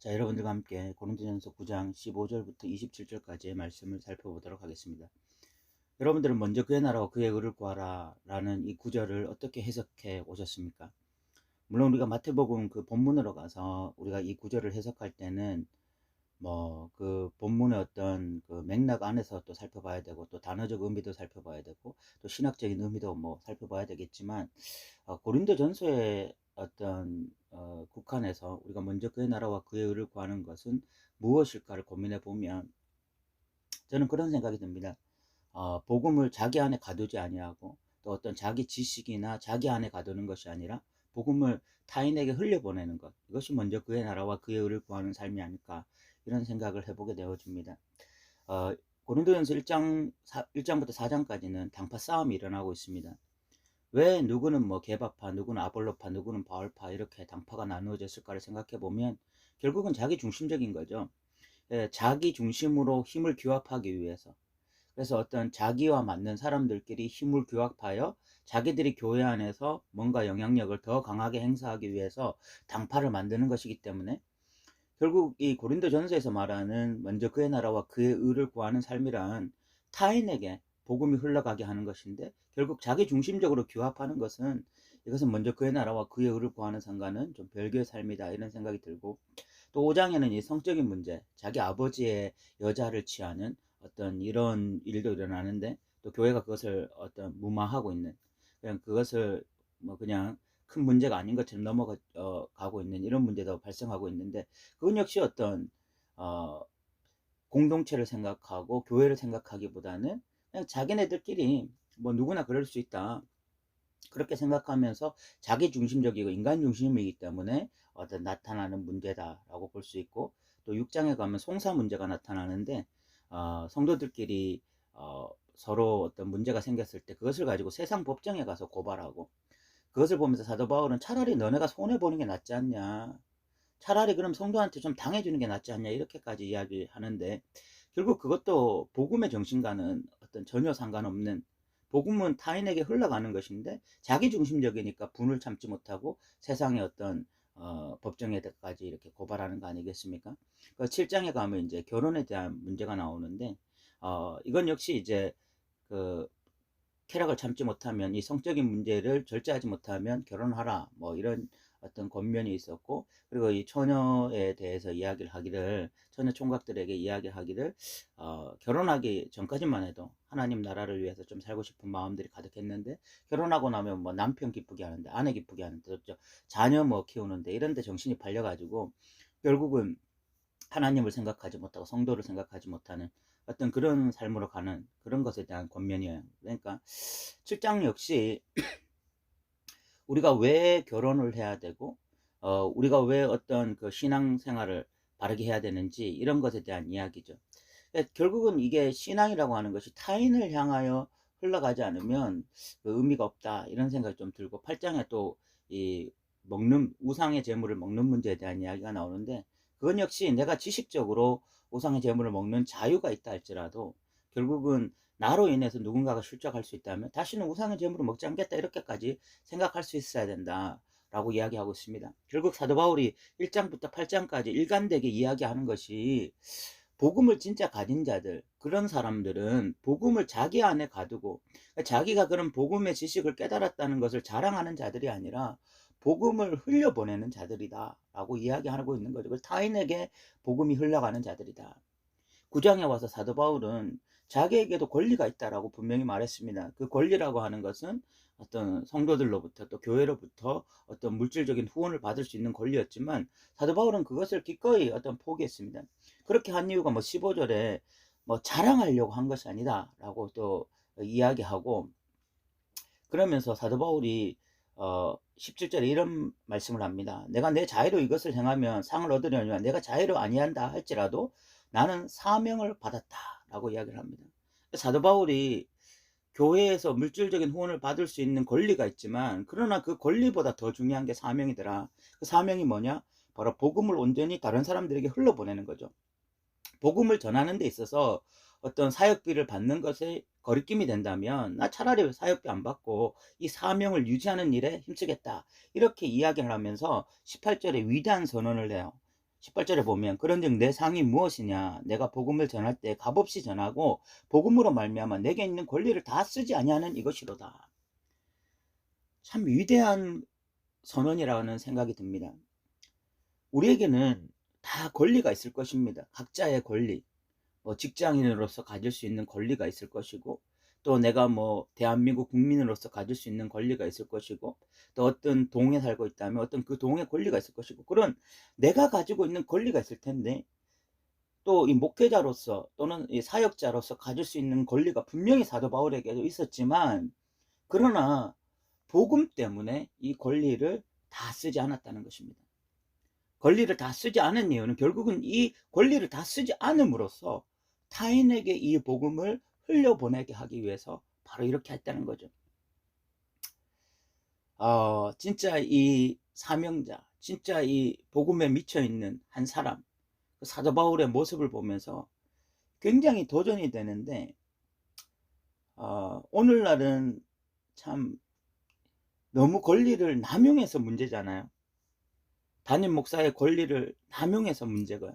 자, 여러분들과 함께 고린도전서 9장 15절부터 27절까지의 말씀을 살펴보도록 하겠습니다. 여러분들은 먼저 그의 나라와 그의 의를 구하라 라는 이 구절을 어떻게 해석해 오셨습니까? 물론 우리가 마태복음 그 본문으로 가서 우리가 이 구절을 해석할 때는 그 본문의 어떤 그 맥락 안에서 또 살펴봐야 되고, 또 단어적 의미도 살펴봐야 되고, 또 신학적인 의미도 살펴봐야 되겠지만, 고린도 전서의 어떤 국한에서 우리가 먼저 그의 나라와 그의 의를 구하는 것은 무엇일까를 고민해 보면 저는 그런 생각이 듭니다. 복음을 자기 안에 가두지 아니하고, 또 어떤 자기 지식이나 자기 안에 가두는 것이 아니라 복음을 타인에게 흘려보내는 것, 이것이 먼저 그의 나라와 그의 의를 구하는 삶이 아닐까, 이런 생각을 해보게 되어집니다. 고린도전서 1장부터 4장까지는 당파 싸움이 일어나고 있습니다. 왜 누구는 개바파, 누구는 아볼로파, 누구는 바울파, 이렇게 당파가 나누어졌을까를 생각해 보면 결국은 자기 중심적인 거죠. 자기 중심으로 힘을 규합하기 위해서, 그래서 어떤 자기와 맞는 사람들끼리 힘을 규합하여 자기들이 교회 안에서 뭔가 영향력을 더 강하게 행사하기 위해서 당파를 만드는 것이기 때문에, 결국 이 고린도 전서에서 말하는 먼저 그의 나라와 그의 의를 구하는 삶이란 타인에게 복음이 흘러가게 하는 것인데, 결국 자기 중심적으로 규합하는 것은, 이것은 먼저 그의 나라와 그의 의를 구하는 상관은 좀 별개의 삶이다, 이런 생각이 들고, 또 5장에는 이 성적인 문제, 자기 아버지의 여자를 취하는 어떤 이런 일도 일어나는데, 또 교회가 그것을 어떤 무마하고 있는, 그냥 그것을 그냥 큰 문제가 아닌 것처럼 넘어가고 있는 이런 문제도 발생하고 있는데, 그건 역시 어떤 공동체를 생각하고 교회를 생각하기보다는 그냥 자기네들끼리 누구나 그럴 수 있다, 그렇게 생각하면서 자기 중심적이고 인간 중심이기 때문에 어떤 나타나는 문제다라고 볼 수 있고, 또 6장에 가면 송사 문제가 나타나는데, 성도들끼리 서로 어떤 문제가 생겼을 때 그것을 가지고 세상 법정에 가서 고발하고, 그것을 보면서 사도 바울은 차라리 너네가 손해보는 게 낫지 않냐, 차라리 그럼 성도한테 좀 당해주는 게 낫지 않냐, 이렇게까지 이야기하는데, 결국 그것도 복음의 정신과는 어떤 전혀 상관없는, 복음은 타인에게 흘러가는 것인데 자기 중심적이니까 분을 참지 못하고 세상의 어떤 법정에까지 이렇게 고발하는 거 아니겠습니까? 그 7장에 가면 이제 결혼에 대한 문제가 나오는데, 이건 역시 이제 그 쾌락을 참지 못하면, 이 성적인 문제를 절제하지 못하면 결혼하라, 이런 어떤 권면이 있었고, 그리고 이 처녀에 대해서 이야기를 하기를, 처녀 총각들에게 이야기하기를, 결혼하기 전까지만 해도 하나님 나라를 위해서 좀 살고 싶은 마음들이 가득했는데, 결혼하고 나면 남편 기쁘게 하는데, 아내 기쁘게 하는데, 자녀 키우는데 이런 데 정신이 팔려가지고 결국은 하나님을 생각하지 못하고 성도를 생각하지 못하는 어떤 그런 삶으로 가는 그런 것에 대한 권면이에요. 그러니까 7장 역시 우리가 왜 결혼을 해야 되고, 우리가 왜 어떤 그 신앙생활을 바르게 해야 되는지, 이런 것에 대한 이야기죠. 결국은 이게 신앙이라고 하는 것이 타인을 향하여 흘러가지 않으면 그 의미가 없다, 이런 생각이 좀 들고, 8장에 또 이 먹는 우상의 재물을 먹는 문제에 대한 이야기가 나오는데, 그건 역시 내가 지식적으로 우상의 재물을 먹는 자유가 있다 할지라도 결국은 나로 인해서 누군가가 실족할 수 있다면 다시는 우상의 재물을 먹지 않겠다, 이렇게까지 생각할 수 있어야 된다 라고 이야기하고 있습니다. 결국 사도 바울이 1장부터 8장까지 일관되게 이야기하는 것이, 복음을 진짜 가진 자들, 그런 사람들은 복음을 자기 안에 가두고, 자기가 그런 복음의 지식을 깨달았다는 것을 자랑하는 자들이 아니라 복음을 흘려보내는 자들이다 라고 이야기하고 있는 거죠. 타인에게 복음이 흘러가는 자들이다. 9장에 와서 사도 바울은 자기에게도 권리가 있다라고 분명히 말했습니다. 그 권리라고 하는 것은 어떤 성도들로부터, 또 교회로부터 어떤 물질적인 후원을 받을 수 있는 권리였지만, 사도 바울은 그것을 기꺼이 포기했습니다. 그렇게 한 이유가 15절에 자랑하려고 한 것이 아니다 라고 또 이야기하고, 그러면서 사도 바울이 17절에 이런 말씀을 합니다. 내가 내 자의로 이것을 행하면 상을 얻으려니와 내가 자의로 아니한다 할지라도 나는 사명을 받았다 라고 이야기를 합니다. 사도 바울이 교회에서 물질적인 후원을 받을 수 있는 권리가 있지만, 그러나 그 권리보다 더 중요한 게 사명이더라. 그 사명이 뭐냐? 바로 복음을 온전히 다른 사람들에게 흘러보내는 거죠. 복음을 전하는 데 있어서 어떤 사역비를 받는 것에 거리낌이 된다면, 나 차라리 사역비 안 받고 이 사명을 유지하는 일에 힘쓰겠다, 이렇게 이야기를 하면서 18절에 위대한 선언을 해요. 18절에 보면 그런즉 내 상이 무엇이냐 내가 복음을 전할 때 값없이 전하고 복음으로 말미암아 내게 있는 권리를 다 쓰지 아니하는 이것이로다. 참 위대한 선언이라는 생각이 듭니다. 우리에게는 다 권리가 있을 것입니다. 각자의 권리, 직장인으로서 가질 수 있는 권리가 있을 것이고, 또 내가 대한민국 국민으로서 가질 수 있는 권리가 있을 것이고, 또 어떤 동에 살고 있다면 어떤 그 동의 권리가 있을 것이고, 그런 내가 가지고 있는 권리가 있을 텐데, 또 이 목회자로서 또는 이 사역자로서 가질 수 있는 권리가 분명히 사도 바울에게도 있었지만, 그러나 복음 때문에 이 권리를 다 쓰지 않았다는 것입니다. 권리를 다 쓰지 않은 이유는 결국은 이 권리를 다 쓰지 않음으로써 타인에게 이 복음을 흘려보내게 하기 위해서 바로 이렇게 했다는 거죠. 진짜 이 사명자, 진짜 이 복음에 미쳐있는 한 사람, 사도 바울의 모습을 보면서 굉장히 도전이 되는데, 오늘날은 참 너무 권리를 남용해서 문제잖아요. 담임 목사의 권리를 남용해서 문제고요.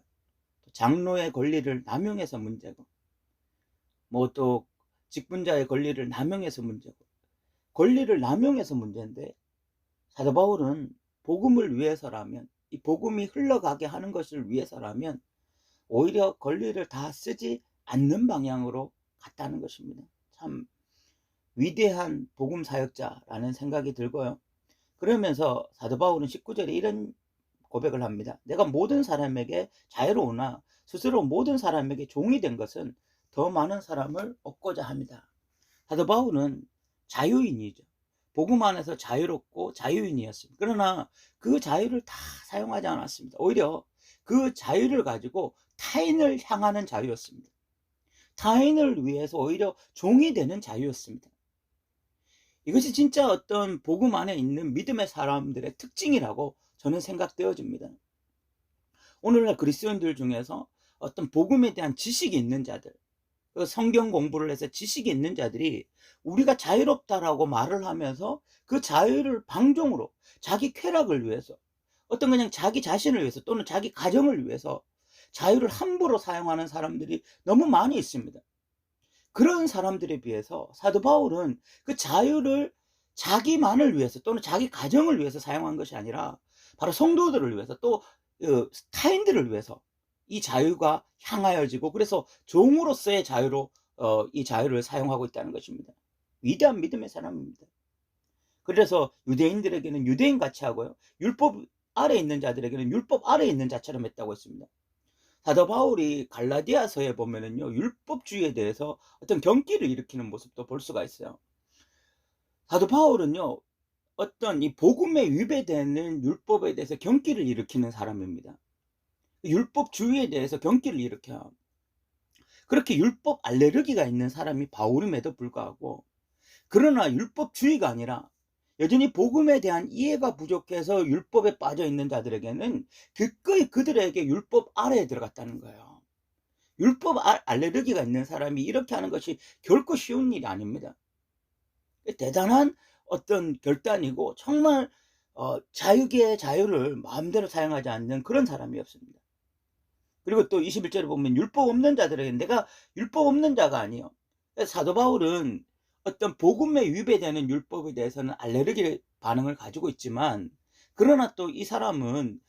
장로의 권리를 남용해서 문제고, 또 직분자의 권리를 남용해서 문제고, 권리를 남용해서 문제인데, 사도 바울은 복음을 위해서라면, 이 복음이 흘러가게 하는 것을 위해서라면 오히려 권리를 다 쓰지 않는 방향으로 갔다는 것입니다. 참 위대한 복음 사역자라는 생각이 들고요. 그러면서 사도 바울은 19절에 이런 고백을 합니다. 내가 모든 사람에게 자유로우나 스스로 모든 사람에게 종이 된 것은 더 많은 사람을 얻고자 합니다. 사도 바울은 자유인이죠. 복음 안에서 자유롭고 자유인이었습니다. 그러나 그 자유를 다 사용하지 않았습니다. 오히려 그 자유를 가지고 타인을 향하는 자유였습니다. 타인을 위해서 오히려 종이 되는 자유였습니다. 이것이 진짜 어떤 복음 안에 있는 믿음의 사람들의 특징이라고 저는 생각되어집니다. 오늘날 그리스도인들 중에서 어떤 복음에 대한 지식이 있는 자들, 성경 공부를 해서 지식이 있는 자들이 우리가 자유롭다라고 말을 하면서 그 자유를 방종으로 자기 쾌락을 위해서, 어떤 그냥 자기 자신을 위해서 또는 자기 가정을 위해서 자유를 함부로 사용하는 사람들이 너무 많이 있습니다. 그런 사람들에 비해서 사도 바울은 그 자유를 자기만을 위해서 또는 자기 가정을 위해서 사용한 것이 아니라 바로 성도들을 위해서, 또 타인들을 위해서 이 자유가 향하여지고, 그래서 종으로서의 자유로 이 자유를 사용하고 있다는 것입니다. 위대한 믿음의 사람입니다. 그래서 유대인들에게는 유대인 같이 하고요, 율법 아래 있는 자들에게는 율법 아래 있는 자처럼 했다고 했습니다. 사도 바울이 갈라디아서에 보면은요, 율법주의에 대해서 어떤 경기를 일으키는 모습도 볼 수가 있어요. 사도 바울은요, 어떤 이 복음에 위배되는 율법에 대해서 경기를 일으키는 사람입니다. 율법주의에 대해서 경기를 일으켜요. 그렇게 율법 알레르기가 있는 사람이 바울임에도 불구하고, 그러나 율법주의가 아니라 여전히 복음에 대한 이해가 부족해서 율법에 빠져 있는 자들에게는 기꺼이 그들에게 율법 아래에 들어갔다는 거예요. 율법 알레르기가 있는 사람이 이렇게 하는 것이 결코 쉬운 일이 아닙니다. 대단한 어떤 결단이고, 정말 자유계의 자유를 마음대로 사용하지 않는 그런 사람이었습니다. 그리고 또 21절에 보면 율법 없는 자들에게, 내가 율법 없는 자가 아니요. 사도 바울은 어떤 복음에 위배되는 율법에 대해서는 알레르기 반응을 가지고 있지만, 그러나 또 이 사람은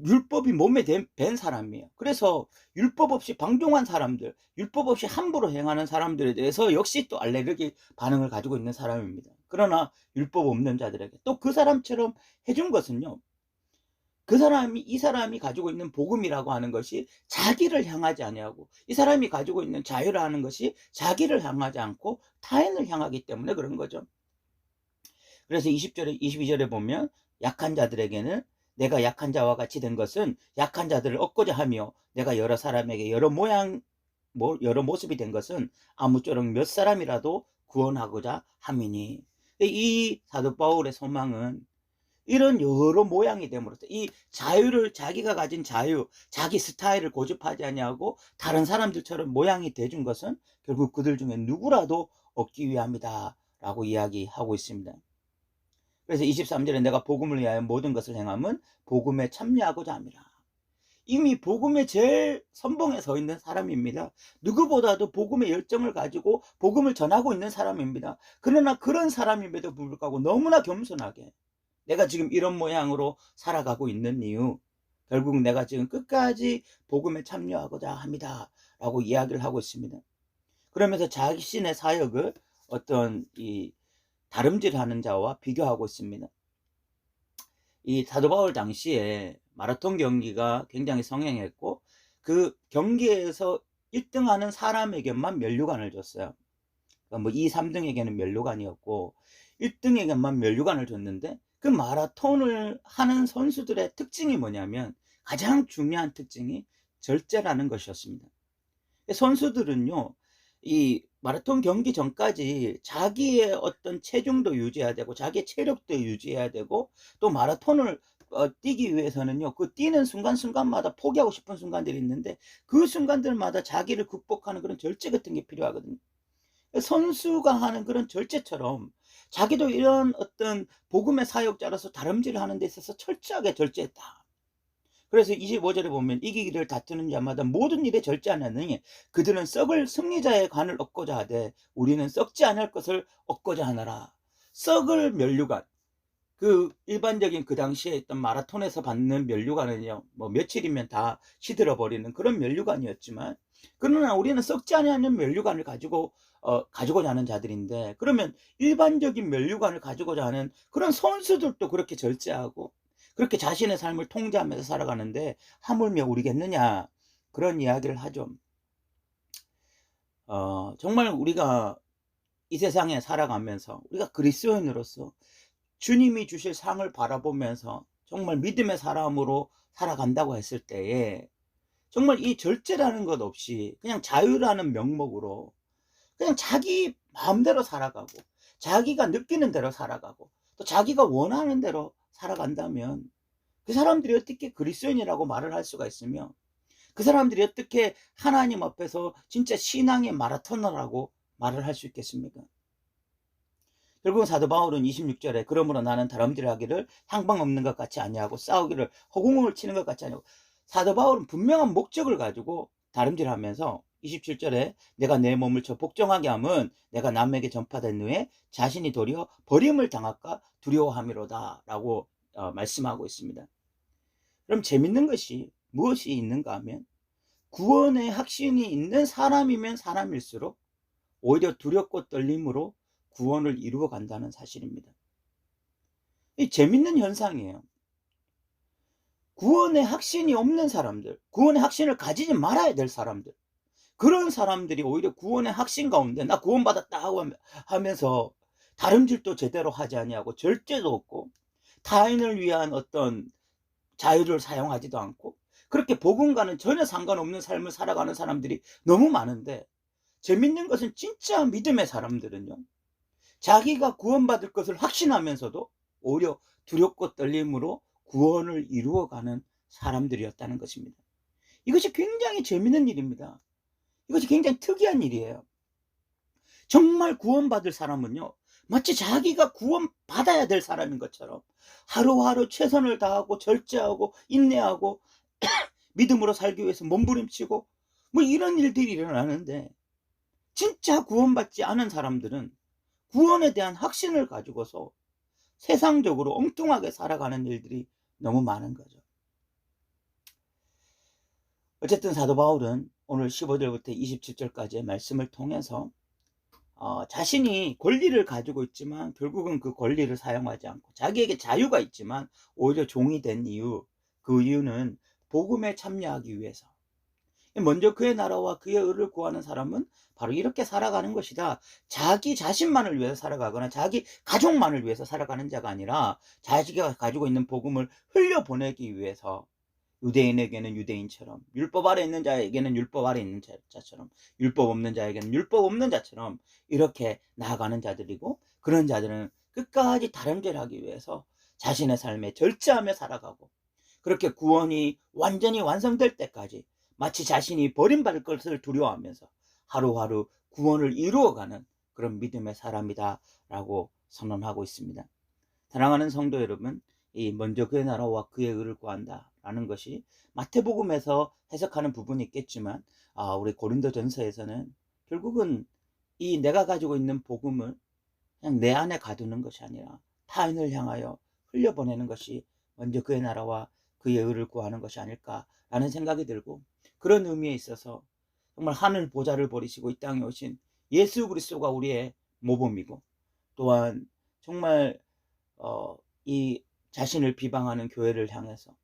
율법이 몸에 밴 사람이에요. 그래서 율법 없이 방종한 사람들, 율법 없이 함부로 행하는 사람들에 대해서 역시 또 알레르기 반응을 가지고 있는 사람입니다. 그러나 율법 없는 자들에게 또 그 사람처럼 해준 것은요, 이 사람이 가지고 있는 복음이라고 하는 것이 자기를 향하지 아니하고, 이 사람이 가지고 있는 자유라는 것이 자기를 향하지 않고 타인을 향하기 때문에 그런 거죠. 그래서 22절에 보면 약한 자들에게는 내가 약한 자와 같이 된 것은 약한 자들을 얻고자 하며, 내가 여러 사람에게 여러 모습이 된 것은 아무쪼록 몇 사람이라도 구원하고자 함이니. 이 사도 바울의 소망은 이런 여러 모양이 됨으로써 이 자유를, 자기가 가진 자유, 자기 스타일을 고집하지 아니하고 다른 사람들처럼 모양이 돼준 것은 결국 그들 중에 누구라도 얻기 위함이다 라고 이야기하고 있습니다. 그래서 23절에 내가 복음을 위하여 모든 것을 행함은 복음에 참여하고자 합니다. 이미 복음의 제일 선봉에 서 있는 사람입니다. 누구보다도 복음의 열정을 가지고 복음을 전하고 있는 사람입니다. 그러나 그런 사람임에도 불구하고 너무나 겸손하게 내가 지금 이런 모양으로 살아가고 있는 이유, 결국 내가 지금 끝까지 복음에 참여하고자 합니다 라고 이야기를 하고 있습니다. 그러면서 자신의 사역을 어떤 이 다름질하는 자와 비교하고 있습니다. 이 사도 바울 당시에 마라톤 경기가 굉장히 성행했고, 그 경기에서 1등하는 사람에게만 면류관을 줬어요. 그러니까 뭐 2, 3등에게는 면류관이었고 1등에게만 면류관을 줬는데, 그 마라톤을 하는 선수들의 특징이 뭐냐면, 가장 중요한 특징이 절제라는 것이었습니다. 선수들은요, 이 마라톤 경기 전까지 자기의 어떤 체중도 유지해야 되고 자기의 체력도 유지해야 되고, 또 마라톤을 뛰기 위해서는요, 그 뛰는 순간순간마다 포기하고 싶은 순간들이 있는데 그 순간들마다 자기를 극복하는 그런 절제 같은 게 필요하거든요. 선수가 하는 그런 절제처럼 자기도 이런 어떤 복음의 사역자로서 다름질을 하는 데 있어서 철저하게 절제했다. 그래서 25절에 보면, 이기기를 다투는 자마다 모든 일에 절제하느니 그들은 썩을 승리자의 관을 얻고자 하되 우리는 썩지 않을 것을 얻고자 하노라. 썩을 면류관, 그 일반적인 그 당시에 있던 마라톤에서 받는 면류관은요, 뭐 며칠이면 다 시들어 버리는 그런 면류관이었지만, 그러나 우리는 썩지 않는 면류관을 가지고자 하는 자들인데, 그러면 일반적인 면류관을 가지고자 하는 그런 선수들도 그렇게 절제하고 그렇게 자신의 삶을 통제하면서 살아가는데 하물며 우리겠느냐, 그런 이야기를 하죠. 정말 우리가 이 세상에 살아가면서 우리가 그리스도인으로서 주님이 주실 상을 바라보면서 정말 믿음의 사람으로 살아간다고 했을 때에, 정말 이 절제라는 것 없이 그냥 자유라는 명목으로 그냥 자기 마음대로 살아가고 자기가 느끼는 대로 살아가고 또 자기가 원하는 대로 살아간다면, 그 사람들이 어떻게 그리스도인이라고 말을 할 수가 있으며, 그 사람들이 어떻게 하나님 앞에서 진짜 신앙의 마라토너라고 말을 할 수 있겠습니까? 결국 사도 바울은 26절에 그러므로 나는 다름질하기를 향방 없는 것 같이 아니하고 싸우기를 허공을 치는 것 같이 아니하고, 사도 바울은 분명한 목적을 가지고 다름질하면서 27절에 내가 내 몸을 저 복종하게 함은 내가 남에게 전파된 후에 자신이 도리어 버림을 당할까 두려워함이로다 라고 말씀하고 있습니다. 그럼 재밌는 것이 무엇이 있는가 하면, 구원의 확신이 있는 사람이면 사람일수록 오히려 두렵고 떨림으로 구원을 이루어 간다는 사실입니다. 이 재밌는 현상이에요. 구원의 확신이 없는 사람들, 구원의 확신을 가지지 말아야 될 사람들, 그런 사람들이 오히려 구원의 확신 가운데 나 구원받았다 하고 하면서 다름질도 제대로 하지 아니하고 절제도 없고 타인을 위한 어떤 자유를 사용하지도 않고 그렇게 복음과는 전혀 상관없는 삶을 살아가는 사람들이 너무 많은데, 재밌는 것은 진짜 믿음의 사람들은요, 자기가 구원받을 것을 확신하면서도 오히려 두렵고 떨림으로 구원을 이루어가는 사람들이었다는 것입니다. 이것이 굉장히 재밌는 일입니다. 이것이 굉장히 특이한 일이에요. 정말 구원받을 사람은요, 마치 자기가 구원받아야 될 사람인 것처럼 하루하루 최선을 다하고 절제하고 인내하고 믿음으로 살기 위해서 몸부림치고 뭐 이런 일들이 일어나는데, 진짜 구원받지 않은 사람들은 구원에 대한 확신을 가지고서 세상적으로 엉뚱하게 살아가는 일들이 너무 많은 거죠. 어쨌든 사도 바울은 오늘 15절부터 27절까지의 말씀을 통해서 자신이 권리를 가지고 있지만 결국은 그 권리를 사용하지 않고 자기에게 자유가 있지만 오히려 종이 된 이유, 그 이유는 복음에 참여하기 위해서, 먼저 그의 나라와 그의 의를 구하는 사람은 바로 이렇게 살아가는 것이다. 자기 자신만을 위해서 살아가거나 자기 가족만을 위해서 살아가는 자가 아니라 자기가 가지고 있는 복음을 흘려보내기 위해서, 유대인에게는 유대인처럼, 율법 아래 있는 자에게는 율법 아래 있는 자처럼, 율법 없는 자에게는 율법 없는 자처럼 이렇게 나아가는 자들이고, 그런 자들은 끝까지 다름질하기 위해서 자신의 삶에 절제하며 살아가고, 그렇게 구원이 완전히 완성될 때까지 마치 자신이 버림받을 것을 두려워하면서 하루하루 구원을 이루어가는 그런 믿음의 사람이다 라고 선언하고 있습니다. 사랑하는 성도 여러분, 이 먼저 그의 나라와 그의 의를 구한다 있다라는 것이 마태복음에서 해석하는 부분이 있겠지만, 우리 고린도전서에서는 결국은 이 내가 가지고 있는 복음을 그냥 내 안에 가두는 것이 아니라 타인을 향하여 흘려보내는 것이 먼저 그의 나라와 그의 의를 구하는 것이 아닐까라는 생각이 들고, 그런 의미에 있어서 정말 하늘 보좌를 버리시고 이 땅에 오신 예수 그리스도가 우리의 모범이고, 또한 정말 이 자신을 비방하는 교회를 향해서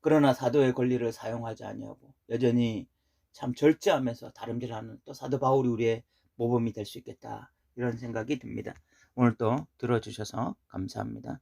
그러나 사도의 권리를 사용하지 아니하고 여전히 참 절제하면서 다름질하는 또 사도 바울이 우리의 모범이 될 수 있겠다, 이런 생각이 듭니다. 오늘 또 들어주셔서 감사합니다.